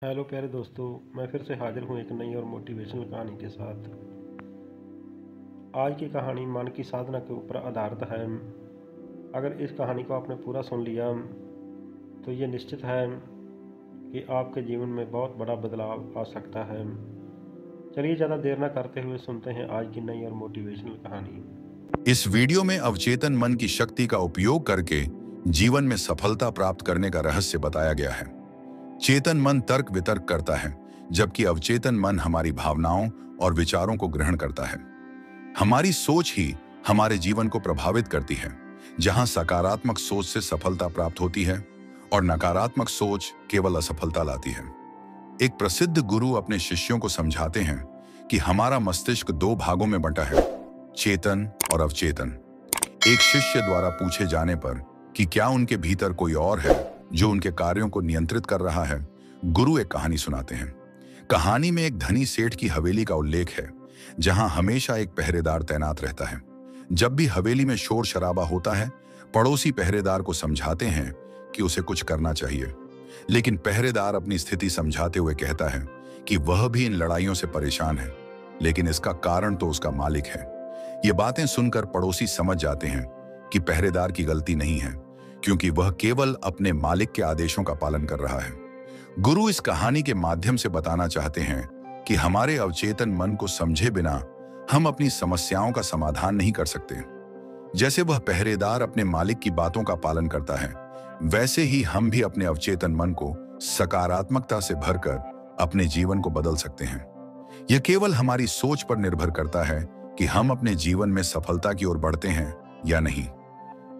Hello प्यारे दोस्तों। मैं फिर से हाजिर हूँ एक नई और मोटिवेशनल कहानी के साथ। आज की कहानी मन की साधना के ऊपर आधारित है। अगर इस कहानी को आपने पूरा सुन लिया तो ये निश्चित है कि आपके जीवन में बहुत बड़ा बदलाव आ सकता है। चलिए ज़्यादा देर ना करते हुए सुनते हैं आज की नई और मोटिवेशनल कहानी। इस वीडियो में अवचेतन मन की शक्ति का उपयोग करके जीवन में सफलता प्राप्त करने का रहस्य बताया गया है। चेतन मन तर्क वितर्क करता है, जबकि अवचेतन मन हमारी भावनाओं और विचारों को ग्रहण करता है। हमारी सोच ही हमारे जीवन को प्रभावित करती है। जहां सकारात्मक सोच से सफलता प्राप्त होती है और नकारात्मक सोच केवल असफलता लाती है। एक प्रसिद्ध गुरु अपने शिष्यों को समझाते हैं कि हमारा मस्तिष्क दो भागों में बंटा है, चेतन और अवचेतन। एक शिष्य द्वारा पूछे जाने पर कि क्या उनके भीतर कोई और है जो उनके कार्यों को नियंत्रित कर रहा है, गुरु एक कहानी सुनाते हैं। कहानी में एक धनी सेठ की हवेली का उल्लेख है, जहां हमेशा एक पहरेदार तैनात रहता है। जब भी हवेली में शोर शराबा होता है, पड़ोसी पहरेदार को समझाते हैं कि उसे कुछ करना चाहिए, लेकिन पहरेदार अपनी स्थिति समझाते हुए कहता है कि वह भी इन लड़ाइयों से परेशान है, लेकिन इसका कारण तो उसका मालिक है। ये बातें सुनकर पड़ोसी समझ जाते हैं कि पहरेदार की गलती नहीं है, क्योंकि वह केवल अपने मालिक के आदेशों का पालन कर रहा है। गुरु इस कहानी के माध्यम से बताना चाहते हैं कि हमारे अवचेतन मन को समझे बिना हम अपनी समस्याओं का समाधान नहीं कर सकते। जैसे वह पहरेदार अपने मालिक की बातों का पालन करता है, वैसे ही हम भी अपने अवचेतन मन को सकारात्मकता से भरकर अपने जीवन को बदल सकते हैं। यह केवल हमारी सोच पर निर्भर करता है कि हम अपने जीवन में सफलता की ओर बढ़ते हैं या नहीं।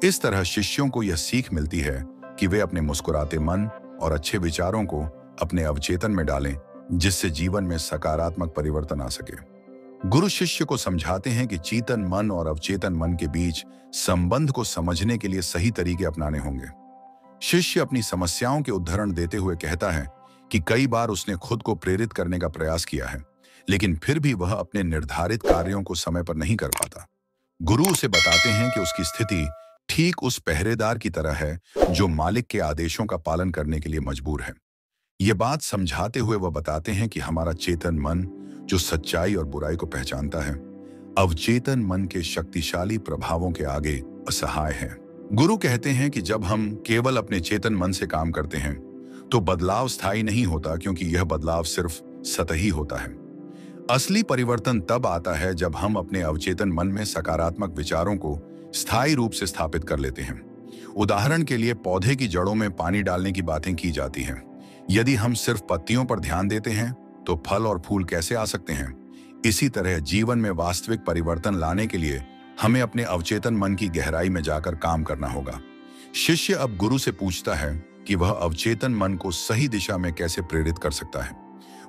इस तरह शिष्यों को यह सीख मिलती है कि वे अपने मुस्कुराते मन और अच्छे विचारों को अपने अवचेतन में डालें, जिससे जीवन में सकारात्मक परिवर्तन आ सके। गुरु शिष्य को समझाते हैं कि चेतन मन और अवचेतन मन के बीच संबंध को समझने के लिए सही तरीके अपनाने होंगे। शिष्य अपनी समस्याओं के उदाहरण देते हुए कहता है कि कई बार उसने खुद को प्रेरित करने का प्रयास किया है, लेकिन फिर भी वह अपने निर्धारित कार्यों को समय पर नहीं कर पाता। गुरु उसे बताते हैं कि उसकी स्थिति ठीक उस पहरेदार की तरह है जो मालिक के आदेशों का पालन करने के लिए मजबूर है। ये बात समझाते हुए वह बताते हैं कि हमारा चेतन मन जो सच्चाई और बुराई को पहचानता है, अवचेतन मन के शक्तिशाली प्रभावों के आगे असहाय है। गुरु कहते हैं कि जब हम केवल अपने चेतन मन से काम करते हैं तो बदलाव स्थायी नहीं होता, क्योंकि यह बदलाव सिर्फ सतही होता है। असली परिवर्तन तब आता है जब हम अपने अवचेतन मन में सकारात्मक विचारों को स्थायी रूप से स्थापित कर लेते हैं। उदाहरण के लिए पौधे की जड़ों में पानी डालने की बातें की जाती हैं। यदि हम सिर्फ पत्तियों पर ध्यान देते हैं तो फल और फूल कैसे आ सकते हैं। इसी तरह जीवन में वास्तविक परिवर्तन लाने के लिए हमें अपने अवचेतन मन की गहराई में जाकर काम करना होगा। शिष्य अब गुरु से पूछता है कि वह अवचेतन मन को सही दिशा में कैसे प्रेरित कर सकता है।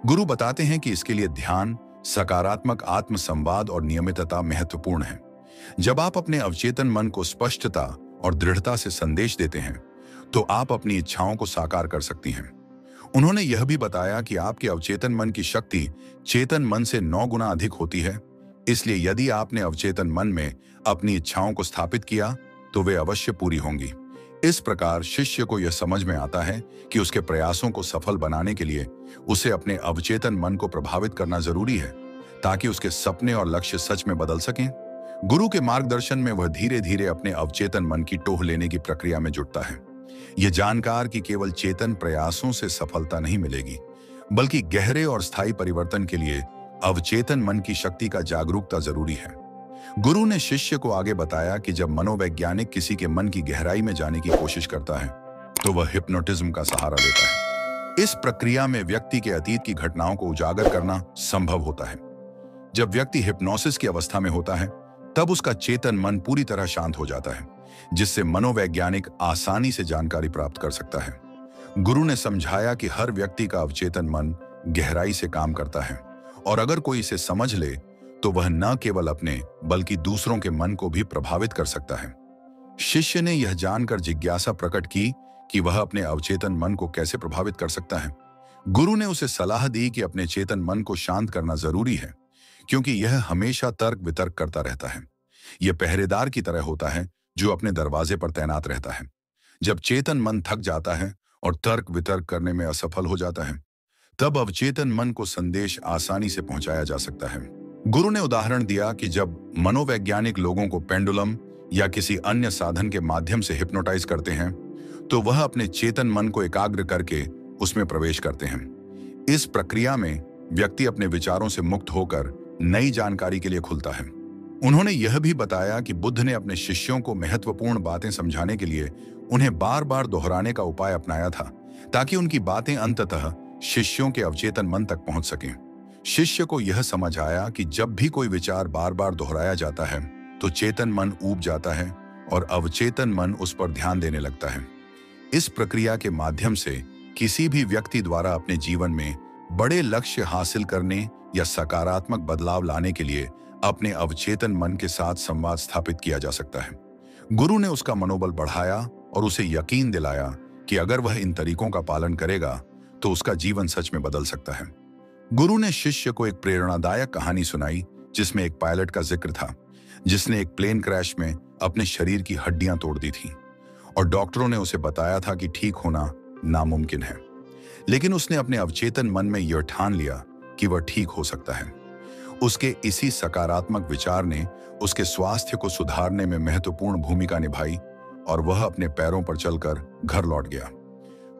गुरु बताते हैं कि इसके लिए ध्यान, सकारात्मक आत्म संवाद और नियमितता महत्वपूर्ण है। जब आप अपने अवचेतन मन को स्पष्टता और दृढ़ता से संदेश देते हैं तो आप अपनी इच्छाओं को साकार कर सकती हैं। उन्होंने यह भी बताया कि आपके अवचेतन मन की शक्ति चेतन मन से 9 गुना अधिक होती है। इसलिए यदि आपने अवचेतन मन में अपनी इच्छाओं को स्थापित किया तो वे अवश्य पूरी होंगी। इस प्रकार शिष्य को यह समझ में आता है कि उसके प्रयासों को सफल बनाने के लिए उसे अपने अवचेतन मन को प्रभावित करना जरूरी है, ताकि उसके सपने और लक्ष्य सच में बदल सकें। गुरु के मार्गदर्शन में वह धीरे धीरे अपने अवचेतन मन की टोह लेने की प्रक्रिया में जुटता है। यह जानकार कि केवल चेतन प्रयासों से सफलता नहीं मिलेगी, बल्कि गहरे और स्थायी परिवर्तन के लिए अवचेतन मन की शक्ति का जागरूकता जरूरी है। गुरु ने शिष्य को आगे बताया कि जब मनोवैज्ञानिक किसी के मन की गहराई में जाने की कोशिश करता है तो वह हिप्नोटिज्म का सहारा लेता है। इस प्रक्रिया में व्यक्ति के अतीत की घटनाओं को उजागर करना संभव होता है। जब व्यक्ति हिप्नोसिस की अवस्था में होता है तब उसका चेतन मन पूरी तरह शांत हो जाता है, जिससे मनोवैज्ञानिक आसानी से जानकारी प्राप्त कर सकता है। गुरु ने समझाया कि हर व्यक्ति का अवचेतन मन गहराई से काम करता है, और अगर कोई इसे समझ ले तो वह न केवल अपने बल्कि दूसरों के मन को भी प्रभावित कर सकता है। शिष्य ने यह जानकर जिज्ञासा प्रकट की कि वह अपने अवचेतन मन को कैसे प्रभावित कर सकता है। गुरु ने उसे सलाह दी कि अपने चेतन मन को शांत करना जरूरी है, क्योंकि यह हमेशा तर्क वितर्क करता रहता है। यह पहरेदार की तरह होता है जो अपने दरवाजे पर तैनात रहता है। जब चेतन मन थक जाता है और तर्क वितर्क करने में असफल हो जाता है, तब अवचेतन मन को संदेश आसानी से पहुंचाया जा सकता है। गुरु ने उदाहरण दिया कि जब मनोवैज्ञानिक लोगों को पेंडुलम या किसी अन्य साधन के माध्यम से हिप्नोटाइज करते हैं, तो वह अपने चेतन मन को एकाग्र करके उसमें प्रवेश करते हैं। इस प्रक्रिया में व्यक्ति अपने विचारों से मुक्त होकर नई जानकारी के लिए खुलता है। उन्होंने यह भी बताया कि बुद्ध ने अपने शिष्यों को महत्वपूर्ण बातें समझाने के लिए उन्हें बार बार दोहराने का उपाय अपनाया था, ताकि उनकी बातें अंततः शिष्यों के अवचेतन मन तक पहुंच सकें। शिष्य को यह समझ आया कि जब भी कोई विचार बार बार दोहराया जाता है तो चेतन मन ऊब जाता है और अवचेतन मन उस पर ध्यान देने लगता है। इस प्रक्रिया के माध्यम से किसी भी व्यक्ति द्वारा अपने जीवन में बड़े लक्ष्य हासिल करने या सकारात्मक बदलाव लाने के लिए अपने अवचेतन मन के साथ संवाद स्थापित किया जा सकता है। गुरु ने उसका मनोबल बढ़ाया और उसे यकीन दिलाया कि अगर वह इन तरीकों का पालन करेगा तो उसका जीवन सच में बदल सकता है। गुरु ने शिष्य को एक प्रेरणादायक कहानी सुनाई, जिसमें एक पायलट का जिक्र था जिसने एक प्लेन क्रैश में अपने शरीर की हड्डियां तोड़ दी थी और डॉक्टरों ने उसे बताया था कि ठीक होना नामुमकिन है। लेकिन उसने अपने अवचेतन मन में यह ठान लिया कि वह ठीक हो सकता है। उसके इसी सकारात्मक विचार ने उसके स्वास्थ्य को सुधारने में महत्वपूर्ण भूमिका निभाई और वह अपने पैरों पर चलकर घर लौट गया।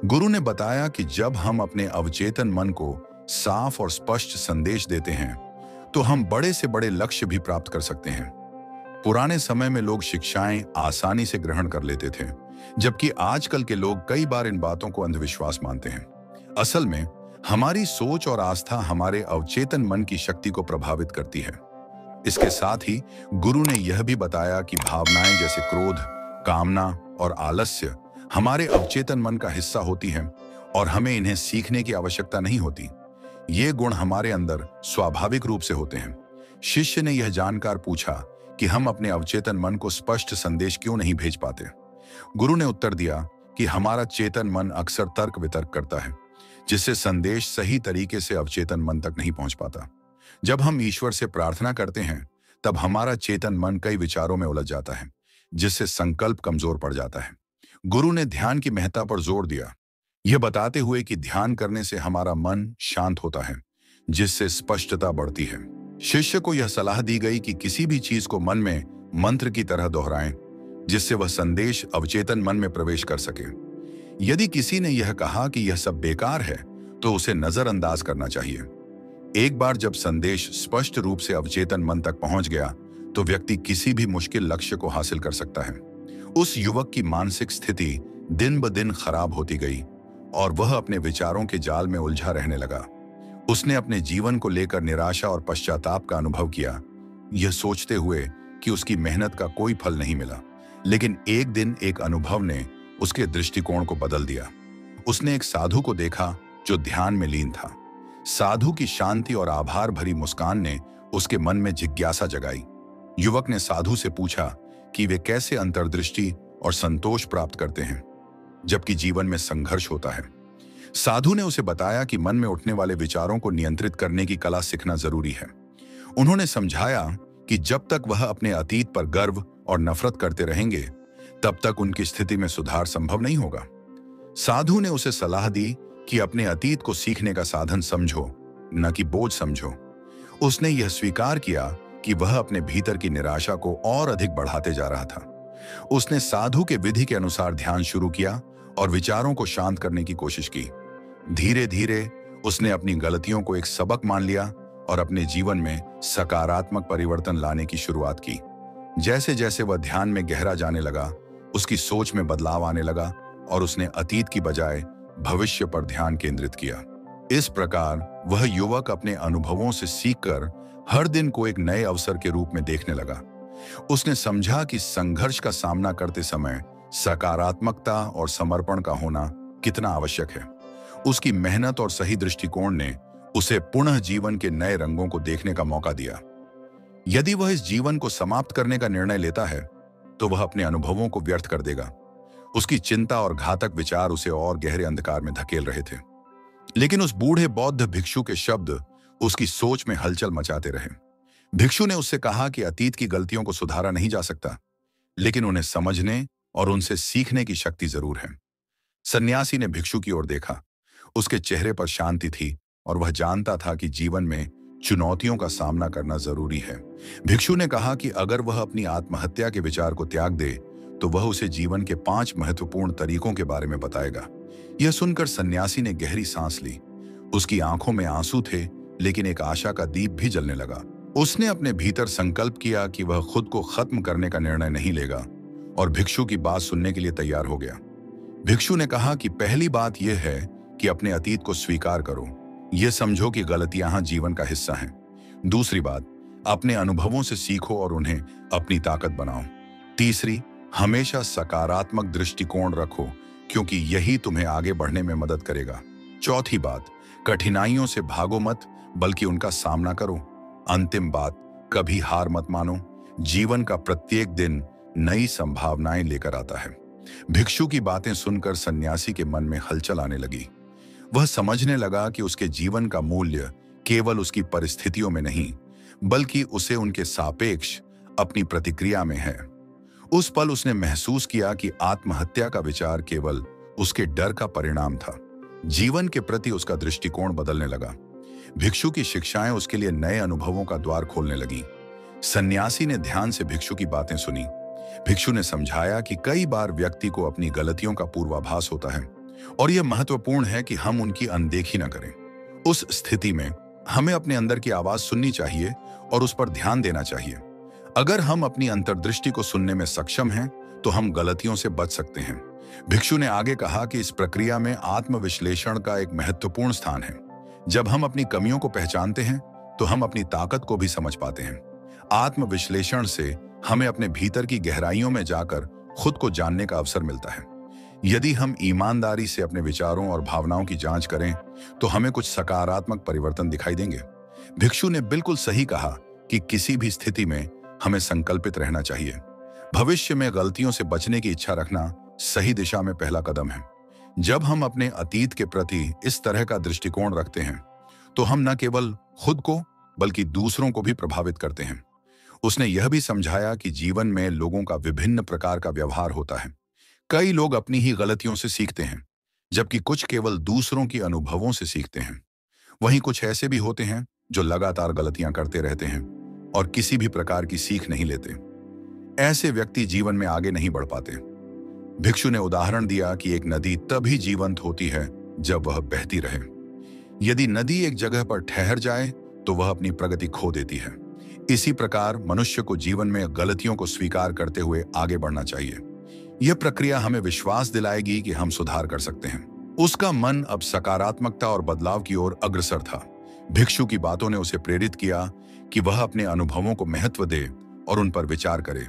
गुरु ने बताया कि जब हम अपने अवचेतन मन को साफ और स्पष्ट संदेश देते हैं तो हम बड़े से बड़े लक्ष्य भी प्राप्त कर सकते हैं। पुराने समय में लोग शिक्षाएं आसानी से ग्रहण कर लेते थे, जबकि आजकल के लोग कई बार इन बातों को अंधविश्वास मानते हैं। असल में हमारी सोच और आस्था हमारे अवचेतन मन की शक्ति को प्रभावित करती है। इसके साथ ही गुरु ने यह भी बताया कि भावनाएं जैसे क्रोध, कामना और आलस्य हमारे अवचेतन मन का हिस्सा होती हैं और हमें इन्हें सीखने की आवश्यकता नहीं होती। ये गुण हमारे अंदर स्वाभाविक रूप से होते हैं। शिष्य ने यह जानकर पूछा कि हम अपने अवचेतन मन को स्पष्ट संदेश क्यों नहीं भेज पाते। गुरु ने उत्तर दिया कि हमारा चेतन मन अक्सर तर्क वितर्क करता है, जिससे संदेश सही तरीके से अवचेतन मन तक नहीं पहुंच पाता। जब हम ईश्वर से प्रार्थना करते हैं तब हमारा चेतन मन कई विचारों में उलझ जाता है, जिससे संकल्प कमजोर पड़ जाता है। गुरु ने ध्यान की महत्ता पर जोर दिया, यह बताते हुए कि ध्यान करने से हमारा मन शांत होता है, जिससे स्पष्टता बढ़ती है। शिष्य को यह सलाह दी गई कि किसी भी चीज को मन में मंत्र की तरह दोहराएं, जिससे वह संदेश अवचेतन मन में प्रवेश कर सके। यदि किसी ने यह कहा कि यह सब बेकार है तो उसे नजरअंदाज करना चाहिए। एक बार जब संदेश स्पष्ट रूप से अवचेतन मन तक पहुंच गया तो व्यक्ति किसी भी मुश्किल लक्ष्य को हासिल कर सकता है। उस युवक की मानसिक स्थिति दिन ब दिन खराब होती गई और वह अपने विचारों के जाल में उलझा रहने लगा। उसने अपने जीवन को लेकर निराशा और पश्चाताप का अनुभव किया, यह सोचते हुए कि उसकी मेहनत का कोई फल नहीं मिला। लेकिन एक दिन एक अनुभव ने उसके दृष्टिकोण को बदल दिया। उसने एक साधु को देखा जो ध्यान में लीन था। साधु की शांति और आभार भरी मुस्कान ने उसके मन में जिज्ञासा जगाई। युवक ने साधु से पूछा कि वे कैसे अंतर्दृष्टि और संतोष प्राप्त करते हैं जबकि जीवन में संघर्ष होता है। साधु ने उसे बताया कि मन में उठने वाले विचारों को नियंत्रित करने की कला सीखना जरूरी है। उन्होंने समझाया कि जब तक वह अपने अतीत पर गर्व और नफरत करते रहेंगे तब तक उनकी स्थिति में सुधार संभव नहीं होगा। साधु ने उसे सलाह दी कि अपने अतीत को सीखने का साधन समझो, न कि बोझ समझो। उसने यह स्वीकार किया कि वह अपने भीतर की निराशा को और अधिक बढ़ाते जा रहा था। उसने साधु के विधि के अनुसार ध्यान शुरू किया और विचारों को शांत करने की कोशिश की। धीरे धीरे उसने अपनी गलतियों को एक सबक मान लिया और अपने जीवन में सकारात्मक परिवर्तन लाने की शुरुआत की। जैसे जैसे वह ध्यान में गहरा जाने लगा, उसकी सोच में बदलाव आने लगा और उसने अतीत की बजाय भविष्य पर ध्यान केंद्रित किया। इस प्रकार वह युवक अपने अनुभवों से सीखकर हर दिन को एक नए अवसर के रूप में देखने लगा। उसने समझा कि संघर्ष का सामना करते समय सकारात्मकता और समर्पण का होना कितना आवश्यक है। उसकी मेहनत और सही दृष्टिकोण ने उसे पुनः जीवन के नए रंगों को देखने का मौका दिया। यदि वह इस जीवन को समाप्त करने का निर्णय लेता है तो वह अपने अनुभवों को व्यर्थ कर देगा। उसकी चिंता और घातक विचार उसे और गहरे अंधकार में धकेल रहे थे। लेकिन उस बूढ़े बौद्ध भिक्षु के शब्द उसकी सोच में हलचल मचाते रहे। भिक्षु ने उससे कहा कि अतीत की गलतियों को सुधारा नहीं जा सकता, लेकिन उन्हें समझने और उनसे सीखने की शक्ति जरूर है। सन्यासी ने भिक्षु की ओर देखा। उसके चेहरे पर शांति थी और वह जानता था कि जीवन में चुनौतियों का सामना करना जरूरी है। भिक्षु ने कहा कि अगर वह अपनी आत्महत्या के विचार को त्याग दे तो वह उसे जीवन के 5 महत्वपूर्ण तरीकों के बारे में बताएगा। यह सुनकर सन्यासी ने गहरी सांस ली। उसकी आंखों में आंसू थे, लेकिन एक आशा का दीप भी जलने लगा। उसने अपने भीतर संकल्प किया कि वह खुद को खत्म करने का निर्णय नहीं लेगा और भिक्षु की बात सुनने के लिए तैयार हो गया। भिक्षु ने कहा कि पहली बात यह है कि अपने अतीत को स्वीकार करो। यह समझो कि गलतियां जीवन का हिस्सा हैं। दूसरी बात, अपने अनुभवों से सीखो और उन्हें अपनी ताकत बनाओ। तीसरी, हमेशा सकारात्मक दृष्टिकोण रखो, क्योंकि यही तुम्हें आगे बढ़ने में मदद करेगा। चौथी बात, कठिनाइयों से भागो मत, बल्कि उनका सामना करो। अंतिम बात, कभी हार मत मानो। जीवन का प्रत्येक दिन नई संभावनाएं लेकर आता है। भिक्षु की बातें सुनकर सन्यासी के मन में हलचल आने लगी। वह समझने लगा कि उसके जीवन का मूल्य केवल उसकी परिस्थितियों में नहीं, बल्कि उसे उनके सापेक्ष अपनी प्रतिक्रिया में है। उस पल उसने महसूस किया कि आत्महत्या का विचार केवल उसके डर का परिणाम था। जीवन के प्रति उसका दृष्टिकोण बदलने लगा। भिक्षु की शिक्षाएं उसके लिए नए अनुभवों का द्वार खोलने लगीं। सन्यासी ने ध्यान से भिक्षु की बातें सुनी। भिक्षु ने समझाया कि कई बार व्यक्ति को अपनी गलतियों का पूर्वाभास होता है और यह महत्वपूर्ण है कि हम उनकी अनदेखी न करें। उस स्थिति में हमें अपने अंदर की आवाज सुननी चाहिए और उस पर ध्यान देना चाहिए। अगर हम अपनी अंतर्दृष्टि को सुनने में सक्षम हैं, तो हम गलतियों से बच सकते हैं। भिक्षु ने आगे कहा कि इस प्रक्रिया में आत्मविश्लेषण का एक महत्वपूर्ण स्थान है। जब हम अपनी कमियों को पहचानते हैं, तो हम अपनी ताकत को भी समझ पाते हैं। आत्मविश्लेषण से हमें अपने भीतर की गहराइयों में जाकर खुद को जानने का अवसर मिलता है। यदि हम ईमानदारी से अपने विचारों और भावनाओं की जांच करें, तो हमें कुछ सकारात्मक परिवर्तन दिखाई देंगे। भिक्षु ने बिल्कुल सही कहा कि किसी भी स्थिति में हमें संकल्पित रहना चाहिए। भविष्य में गलतियों से बचने की इच्छा रखना सही दिशा में पहला कदम है। जब हम अपने अतीत के प्रति इस तरह का दृष्टिकोण रखते हैं, तो हम न केवल खुद को बल्कि दूसरों को भी प्रभावित करते हैं। उसने यह भी समझाया कि जीवन में लोगों का विभिन्न प्रकार का व्यवहार होता है। कई लोग अपनी ही गलतियों से सीखते हैं, जबकि कुछ केवल दूसरों के अनुभवों से सीखते हैं। वहीं कुछ ऐसे भी होते हैं जो लगातार गलतियां करते रहते हैं और किसी भी प्रकार की सीख नहीं लेते। ऐसे व्यक्ति जीवन में आगे नहीं बढ़ पाते। भिक्षु ने उदाहरण दिया कि एक नदी तभी जीवंत होती है जब वह बहती रहे। यदि नदी एक जगह पर ठहर जाए, तो वह अपनी प्रगति खो देती है। इसी प्रकार मनुष्य को जीवन में गलतियों को स्वीकार करते हुए आगे बढ़ना चाहिए। यह प्रक्रिया हमें विश्वास दिलाएगी कि हम सुधार कर सकते हैं। उसका मन अब सकारात्मकता और बदलाव की ओर अग्रसर था। भिक्षु की बातों ने उसे प्रेरित किया कि वह अपने अनुभवों को महत्व दे और उन पर विचार करे।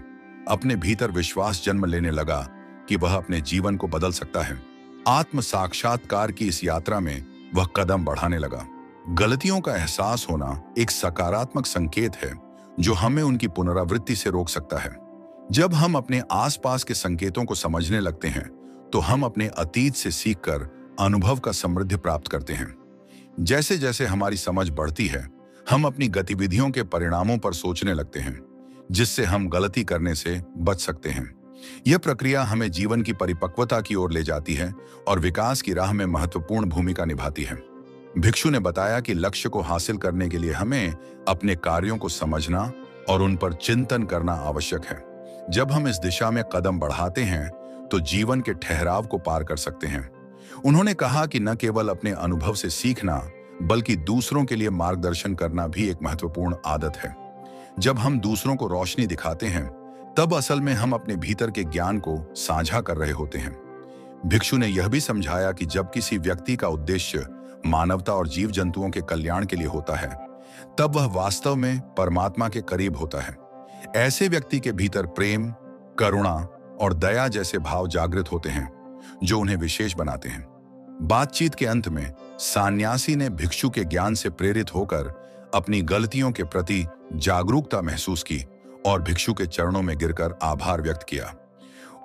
अपने भीतर विश्वास जन्म लेने लगा कि वह अपने जीवन को बदल सकता है। आत्म साक्षात्कार की इस यात्रा में वह कदम बढ़ाने लगा। गलतियों का एहसास होना एक सकारात्मक संकेत है जो हमें उनकी पुनरावृत्ति से रोक सकता है। जब हम अपने आसपास के संकेतों को समझने लगते हैं, तो हम अपने अतीत से सीखकर अनुभव का समृद्धि प्राप्त करते हैं। जैसे जैसे हमारी समझ बढ़ती है, हम अपनी गतिविधियों के परिणामों पर सोचने लगते हैं, जिससे हम गलती करने से बच सकते हैं। यह प्रक्रिया हमें जीवन की परिपक्वता की ओर ले जाती है और विकास की राह में महत्वपूर्ण भूमिका निभाती है। भिक्षु ने बताया कि लक्ष्य को हासिल करने के लिए हमें अपने कार्यों को समझना और उन पर चिंतन करना आवश्यक है। जब हम इस दिशा में कदम बढ़ाते हैं, तो जीवन के ठहराव को पार कर सकते हैं। उन्होंने कहा कि न केवल अपने अनुभव से सीखना, बल्कि दूसरों के लिए मार्गदर्शन करना भी एक महत्वपूर्ण आदत है। जब हम दूसरों को रोशनी दिखाते हैं, तब असल में हम अपने भीतर के ज्ञान को साझा कर रहे होते हैं। भिक्षु ने यह भी समझाया कि जब किसी व्यक्ति का उद्देश्य मानवता और जीव जंतुओं के कल्याण के लिए होता है, तब वह वास्तव में परमात्मा के करीब होता है। ऐसे व्यक्ति के भीतर प्रेम, करुणा और दया जैसे भाव जागृत होते हैं, जो उन्हें विशेष बनाते हैं। बातचीत के अंत में सन्यासी ने भिक्षु के ज्ञान से प्रेरित होकर अपनी गलतियों के प्रति जागरूकता महसूस की और भिक्षु के चरणों में गिरकर आभार व्यक्त किया।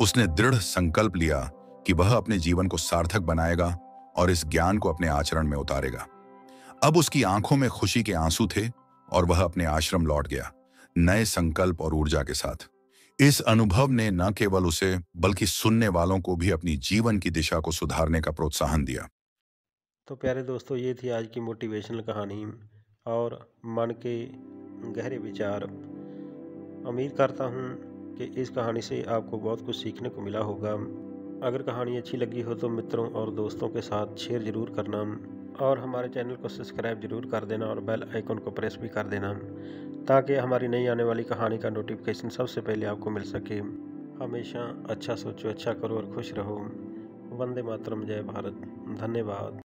उसने दृढ़ संकल्प लिया कि वह अपने जीवन को सार्थक बनाएगा और इस ज्ञान को अपने आचरण में उतारेगा। अब उसकी आंखों में खुशी के आंसू थे और वह अपने आश्रम लौट गया, नए संकल्प और ऊर्जा के साथ। इस अनुभव ने न केवल उसे बल्कि सुनने वालों को भी अपनी जीवन की दिशा को सुधारने का प्रोत्साहन दिया। तो प्यारे दोस्तों, ये थी आज की मोटिवेशनल कहानी और मन के गहरे विचार। उम्मीद करता हूँ कि इस कहानी से आपको बहुत कुछ सीखने को मिला होगा। अगर कहानी अच्छी लगी हो तो मित्रों और दोस्तों के साथ शेयर ज़रूर करना और हमारे चैनल को सब्सक्राइब ज़रूर कर देना और बेल आइकन को प्रेस भी कर देना, ताकि हमारी नई आने वाली कहानी का नोटिफिकेशन सबसे पहले आपको मिल सके। हमेशा अच्छा सोचो, अच्छा करो और खुश रहो। वंदे मातरम, जय भारत, धन्यवाद।